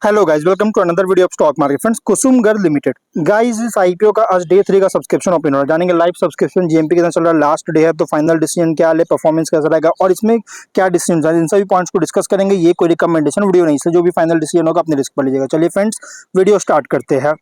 Hello guys, welcome to another video of stock market friends. Kusumgar limited guys, इस IPO का आज day 3 का subscription open हो रहा है। जानेंगे लाइव सब्सक्रिप्शन जीएमपी के चल रहा है, लास्ट डे है तो फाइनल डिसीजन क्या है, परफॉर्मेंस कैसा रहेगा और इसमें क्या डिसीजन है, इन सभी पॉइंट्स को डिस्कस करेंगे। ये कोई रिकमेंडेशन वीडियो नहीं है, जो भी फाइनल डिसीजन होगा अपने रिस्क पर लीजिएगा। चलिए फ्रेंड्स, वीडियो स्टार्ट करते हैं।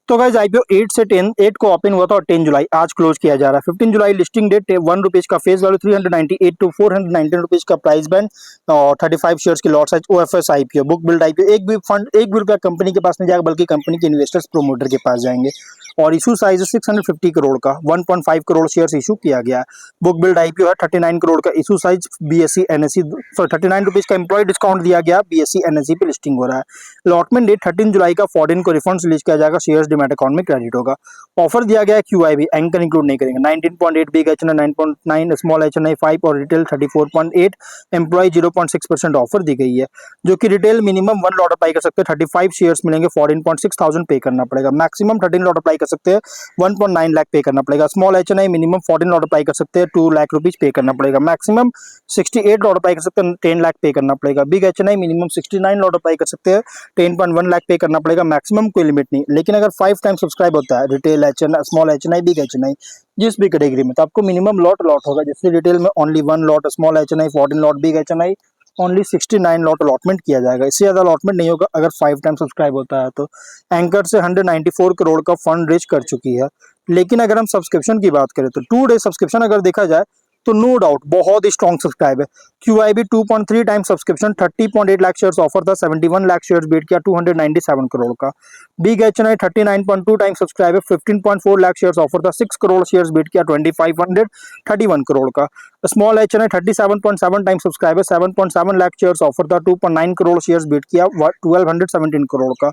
तो गाइस, आईपीओ 8 से 10 8 को ओपन हुआ था और 10 जुलाई आज क्लोज किया जा रहा है। 15 जुलाई लिस्टिंग डेट, ₹1 का फेस वैल्यू, 398 टू 419 रुपीज का प्राइस बैंड और 35 शेयर्स की lot size. OFS IPO, book build IPO. एक भी फंड एक भी रुपया कंपनी के पास नहीं जाएगा, बल्कि कंपनी के इन्वेस्टर्स प्रोमोटर के पास जाएंगे। और इशू साइज 650 करोड़ का, 1.5 करोड़ शेयर्स इशू किया गया है। बुक बिल्ड आईपीओ है, 39 करोड़ का issue size. BSc NSC 39 rupees का एम्प्लॉय डिस्काउंट दिया गया, बीएससी एनएससी पे लिस्टिंग हो रहा है। अलॉटमेंट डेट 13 जुलाई का, 14 को रिफंड रिलीज किया जाएगा, शेयर्स डीमैट अकाउंट में क्रेडिट होगा। ऑफर दिया गया है क्यूआईबी, एंकर इंक्लूड नहीं करेंगे। 19.8 बिग एचएनआई, 9.9 स्मॉल एचएनआई, 5 और रिटेल 34.8, एम्प्लॉय 0.6% ऑफर दी गई है, जो कि रिटेल मिनिमम 1 लॉट अप्लाई कर सकते हैं, 35 शेयर्स मिलेंगे, 14.6 थाउजेंड पे करना पड़ेगा। मैक्सिमम 13 लॉट अप्लाई कर सकते हैं, 1.9 लाख पे करना पड़ेगा। Small HNI minimum 14 lot apply कर सकते हैं, 2 लाख रुपीज पे करना पड़ेगा। मैक्सिमम 68 लॉट अप्लाई कर सकते हैं, 10 लाख पे करना पड़ेगा। Big HNI minimum 69 lot apply कर सकते हैं, 10.1 लाख पे करना पड़ेगा। मैक्सिमम कोई लिमिट नहीं, लेकिन अगर 5 टाइम सब्सक्राइब होता है retail HNI, small HNI, big HNI, जिस भी कैटेगरी में, तो आपको मिनिमम लॉट होगा। जैसे रिटेल में only 1 lot, small HNI 14 lot, big HNI only 69 lot allotment किया जाएगा। इससे ज्यादा अलॉटमेंट नहीं होगा अगर 5 टाइम सब्सक्राइब होता है तो। एंकर से 194 करोड़ का फंड रेज कर चुकी है। लेकिन अगर हम सब्सक्रिप्शन की बात करें तो 2 डे सब्सक्रिप्शन अगर देखा जाए तो नो डाउट बहुत ही स्ट्रॉन्ग सब्सक्राइब है। QIB 2.3 time subscription, 30.8 lakh shares offer था, 71 लाख शेयर्स बीट किया, 297 करोड़ का। बिग एचएनआई 39.2 टाइम सब्सक्राइब है, 15.4 लाख शेयर्स ऑफर था, 6 करोड़ शेयर्स बीट किया, 2531 करोड़ का। स्मॉल एचएनआई 37.7 टाइम सब्सक्राइब है, 7.7 लाख शेयर्स ऑफर था, 2.9 करोड़ शेयर्स बीट किया, 1217 करोड़ का।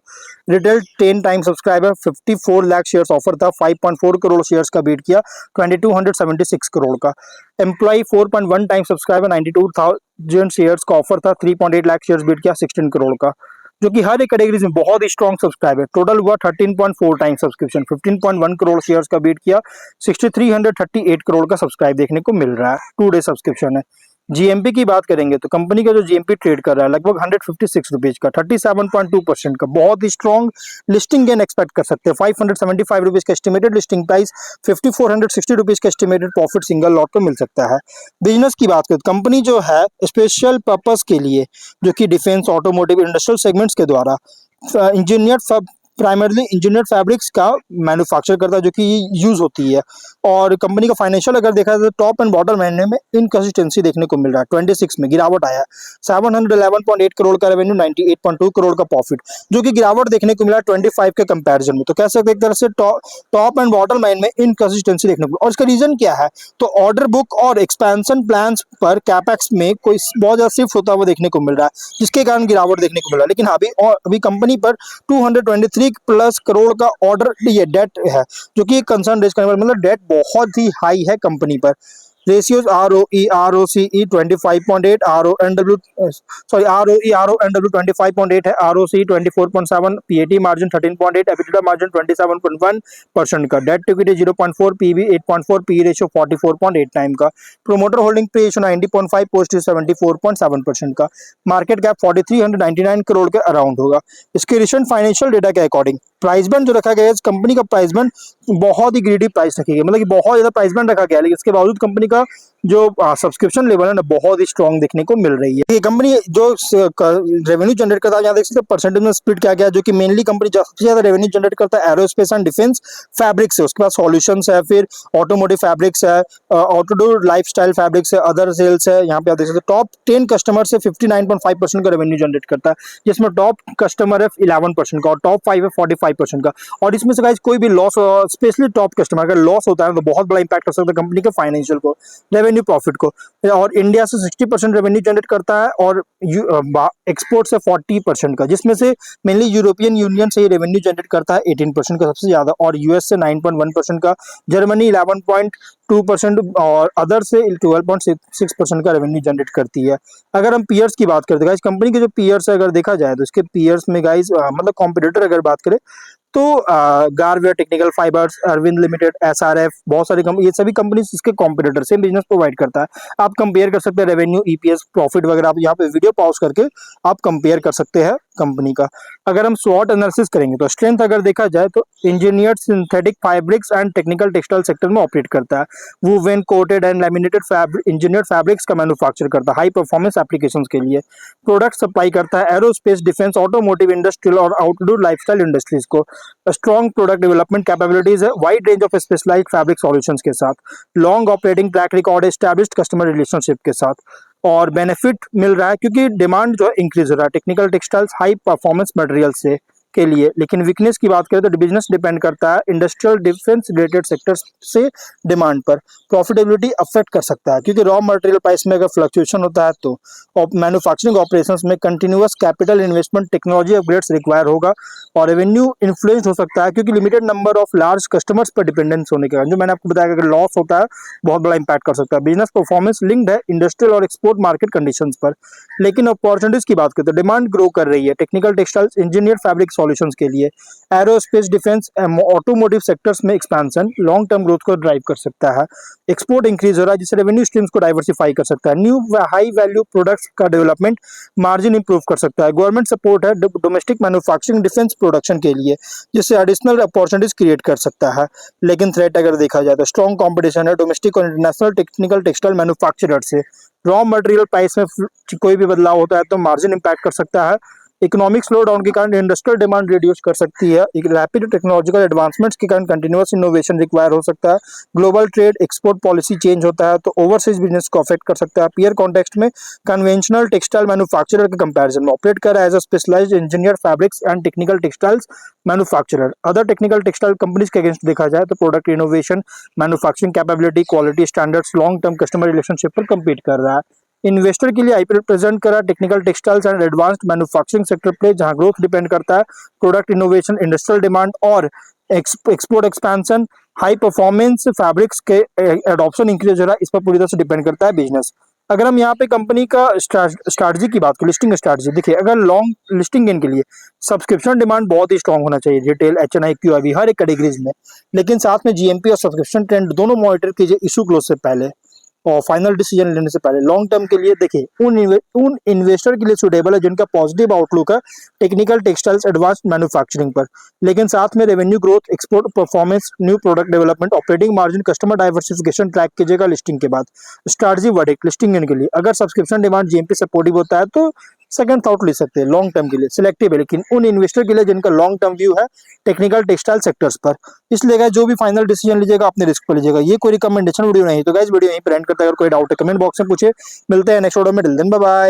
रिटेल 10 टाइम सब्सक्राइब है, 54 लाख शेयर्स ऑफर था, 5.4 करोड़ शेयर्स का बीट किया, 2276 करोड़ का। एम्प्लॉय 4.1 टाइम सब्सक्राइबर, 92,000 शेयर्स का ऑफर था, 3.8 लाख शेयर्स बीट किया, 16 करोड़ का, जो कि हर एक कैटेगरी में बहुत ही स्ट्रॉन्ग सब्सक्राइब है। टोटल हुआ 13.4 टाइम सब्सक्रिप्शन, 15.1 करोड़ शेयर्स का बीट किया, 6338 करोड़ का सब्सक्राइब देखने को मिल रहा है। 2 डे सब्सक्रिप्शन है। जीएमपी की बात करेंगे तो कंपनी का जो जीएमपी ट्रेड कर रहा है लगभग 156 रुपीज का, 37.2% का, बहुत ही स्ट्रॉन्ग लिस्टिंग गेन एक्सपेक्ट कर सकते हैं। 575 रुपीज का एस्टिमेटेड लिस्टिंग प्राइस, 5460 रुपीज का एस्टिमेटेड प्रॉफिट सिंगल लॉट को मिल सकता है। बिजनेस की बात करें तो कंपनी जो है स्पेशल पर्पस के लिए, जो कि डिफेंस, ऑटोमोटिव, इंडस्ट्रियल सेगमेंट्स के द्वारा इंजीनियर प्राइमरली इंजीनियर फैब्रिक्स का मैन्युफैक्चर करता है, जो कि यूज होती है। और कंपनी का फाइनेंशियल अगर देखा जाए तो टॉप एंड बॉटम महीने में इनकंसिस्टेंसी देखने को मिल रहा है। 26 में गिरावट आया है, 711.8 करोड़ का रेवेन्यू, 98.2 करोड़ का प्रॉफिट, जो कि गिरावट देखने को मिला 25 के कंपैरिजन में। तो कह सकते हैं एक तरह से टॉप एंड बॉटम लाइन में इनकंसिस्टेंसी देखने को। और इसका रीजन क्या है, तो ऑर्डर बुक और एक्सपेंशन प्लान्स पर कैपेक्स में कोई बहुत ज्यादा शिफ्ट होता हुआ देखने को मिल रहा है, जिसके कारण गिरावट देखने को मिल रहा है। लेकिन हाँ, अभी कंपनी पर 223 प्लस करोड़ का ऑर्डर ये डेट है, जो कि कंसर्न रेज करने वाला, मतलब डेट बहुत ही हाई है कंपनी पर। Ratios ROE ROCE 25.8, RONW ROE RONW 25.8 है, ROCE 24.7, PAT margin 13.8, EBITDA margin 27.1% का, debt to equity 0.4, PB 8.4, PE ratio 44.8 time का, promoter holding pre ratio 90.5, post 74.7% का, मार्केट कैप 4399 करोड़ के अराउंड होगा। इसके रिसेंट फाइनेंशियल डेटा के अकॉर्डिंग प्राइस बैंड जो रखा गया है, इस कंपनी का प्राइस बैंड बहुत ही ग्रीडी प्राइस रखी गई, मतलब कि बहुत ज्यादा प्राइस बैंड रखा गया है, लेकिन इसके बावजूद कंपनी का जो सब्सक्रिप्शन लेवल है ना, बहुत ही स्ट्रॉन्ग देखने को मिल रही है। ये कंपनी जो रेवेन्यू जनरेट करता है, यहाँ देख सकते हैं परसेंटेज में स्प्लिट किया गया, जो कि मेनली कंपनी सबसे ज्यादा रेवेन्यू जनरेट करता है एरोस्पेस एंड डिफेंस फैब्रिक्स है, उसके बाद सॉल्यूशंस है, फिर ऑटोमोटिव फैब्रिक्स है, ऑटोडोर लाइफस्टाइल फैब्रिक्स है, अदर सेल्स है। यहाँ पे आप देख सकते हैं टॉप 10 कस्टमर से 59.5% का रेवेन्यू जनरेट करता है, जिसमें टॉप कस्टमर है 11% का और टॉप 5 है 45% का। और इसमें से गाइस कोई भी लॉस, स्पेशली टॉप कस्टमर अगर लॉस होता है तो बहुत बड़ा इंपैक्ट कर सकता है कंपनी के फाइनेंशियल को, रेवेन्यू प्रॉफिट को। और इंडिया से 60% रेवेन्यू जनरेट करता है और एक्सपोर्ट से 40% का, जिसमें से मेनली यूरोपियन यूनियन से रेवेन्यू जनरेट करता है 18% का सबसे ज्यादा, और यूएस से 9.1% का, जर्मनी 11.2% और अदर से 12.6% का रेवेन्यू जनरेट करती है। अगर हम पीयर्स की बात करते हैं गाइस, कंपनी के जो पीयर्स है अगर देखा जाए तो इसके पीयर्स में गाइस मतलब कॉम्पिटिटर अगर बात करें तो Garware technical fibres, Arvind limited, SRF, बहुत सारी कंपनी, ये सभी कंपनी इसके कॉम्पिटिटर से बिजनेस प्रोवाइड करता है। आप कंपेयर कर सकते हैं रेवेन्यू, ईपीएस, प्रॉफिट वगैरह, आप यहाँ पे वीडियो पॉज करके आप कंपेयर कर सकते हैं कंपनी का। अगर हम स्वॉट एनालिसिस करेंगे तो स्ट्रेंथ अगर देखा जाए तो engineered synthetic fabrics and technical textile sector में ऑपरेट करता है। Woven coated and laminated engineered fabrics का मैन्युफैक्चर करता है हाई परफॉर्मेंस एप्लीकेशंस के लिए। प्रोडक्ट सप्लाई करता है एरोस्पेस, डिफेंस, ऑटोमोटिव इंडस्ट्रियल और आउटडोर लाइफस्टाइल इंडस्ट्रीज को। स्ट्रॉन्ग प्रोडक्ट डेवलपमेंट कैपेबिलिटीज है, wide range of specialised fabric solutions के साथ, long operating track record, established customer relationship के साथ। और बेनिफिट मिल रहा है क्योंकि डिमांड जो है इंक्रीज हो रहा है technical textiles high performance material से के लिए। लेकिन वीकनेस की बात करें तो बिजनेस डिपेंड करता है इंडस्ट्रियल डिफेंस रिलेटेड सेक्टर्स से डिमांड पर। प्रॉफिटेबिलिटी अफेक्ट कर सकता है क्योंकि रॉ मटेरियल प्राइस में अगर फ्लक्चुएशन होता है तो मैन्युफैक्चरिंग ऑपरेशंस में continuous capital investment, technology upgrades require होगा। और रेवेन्यू इन्फ्लुएंस हो सकता है क्योंकि limited number of large customers पर डिपेंडेंस होने के कारण, जो मैंने आपको बताया अगर लॉस होता है बहुत बड़ा इंपैक्ट कर सकता है। बिजनेस परफॉर्मेंस लिंक्ड है इंडस्ट्रियल और एक्सपोर्ट मार्केट कंडीशंस पर। लेकिन अपॉर्चुनिटीज की बात करें तो डिमांड ग्रो कर रही है technical textiles, engineer fabric solutions के लिए। एरोस्पेस, डिफेंस, ऑटोमोटिव सेक्टर्स में एक्सपेंशन लॉन्ग टर्म ग्रोथ को ड्राइव कर सकता है। एक्सपोर्ट इंक्रीज हो रहा है जिससे रेवेन्यू स्ट्रीम्स को डाइवर्सिफाई कर सकता है। न्यू हाई वैल्यू प्रोडक्ट्स का डेवलपमेंट मार्जिन इंप्रूव कर सकता है। गवर्नमेंट सपोर्ट है डोमेस्टिक मैन्युफैक्चरिंग डिफेंस प्रोडक्शन के लिए जिससे एडिशनल अपॉर्चुनिटीज क्रिएट कर सकता है। लेकिन थ्रेट अगर देखा जाए तो स्ट्रॉन्ग कंपटीशन है डोमेस्टिक और इंटरनेशनल टेक्निकल टेक्सटाइल मैन्युफैक्चरर से। रॉ मटेरियल प्राइस में कोई भी बदलाव होता है तो मार्जिन इंपैक्ट कर सकता है। इकोनॉमिक स्लो डाउन के कारण इंडस्ट्रियल डिमांड रिड्यूस कर सकती है। एक रैपिड टेक्नोलॉजिकल एडवांसमेंट्स के कारण कंटिन्यूअस इनोवेशन रिक्वायर हो सकता है। Global trade export policy change होता है तो ओवरसीज बिजनेस को अफेक्ट कर सकता है। पीयर कॉन्टेक्स्ट में कन्वेंशनल टेक्सटाइल मैन्युफैक्चरर के कंपैरिजन में ऑपरेट कर रहा है as a specialised engineer fabrics and technical textiles manufacturer. Other technical textile companies के अगेंस्ट देखा जाए तो product innovation, manufacturing capability, quality standards, long term customer relationship पर कम्पीट कर रहा है। इन्वेस्टर के लिए आईपीएल प्रेजेंट करा technical textiles and advanced manufacturing sector play जहां ग्रोथ डिपेंड करता है प्रोडक्ट इनोवेशन, इंडस्ट्रियल डिमांड और export expansion. High performance fabrics के एडॉप्शन इंक्रीज हो रहा है, इस पर पूरी तरह से डिपेंड करता है बिजनेस। अगर हम यहाँ पे कंपनी का स्ट्रैटेजी की बात करें, लिस्टिंग स्ट्रैटेजी देखिए, अगर लॉन्ग लिस्टिंग गेन के लिए सब्सक्रिप्शन डिमांड बहुत ही स्ट्रांग होना चाहिए, रिटेल, एचएनआई, क्यूआईबी हर एक कैटेगरीज में। लेकिन साथ में जीएमपी और सब्सक्रिप्शन ट्रेंड दोनों मॉनिटर कीजिए इशू क्लोज से पहले और फाइनल डिसीजन लेने से पहले। लॉन्ग टर्म के लिए देखिए उन इन्वेस्टर के लिए सुटेबल है जिनका पॉजिटिव आउटलुक है टेक्निकल टेक्सटाइल्स एडवांस्ड मैन्युफैक्चरिंग पर। लेकिन साथ में revenue growth, export performance, new product development, operating margin, customer diversification track कीजिएगा लिस्टिंग के बाद। स्ट्रैटेजी वर्डिक्ट लिस्टिंग के लिए अगर सब्सक्रिप्शन डिमांड जीएमपी सपोर्टिव होता है तो सेकंड थॉट ले सकते हैं लॉन्ग टर्म के लिए, सिलेक्टिव है लेकिन उन इन्वेस्टर के लिए जिनका लॉन्ग टर्म व्यू है टेक्निकल टेक्सटाइल सेक्टर्स पर। इसलिए गाइस जो भी फाइनल डिसीजन लीजिएगा अपने रिस्क पर लीजिएगा, ये कोई रिकमेंडेशन वीडियो नहीं। तो गाइस वीडियो यहीं पर एंड करते हैं, अगर कोई डाउट है कमेंट बॉक्स में पूछे। मिलते हैं नेक्स्ट वीडियो में, टिल देन बाय बाय।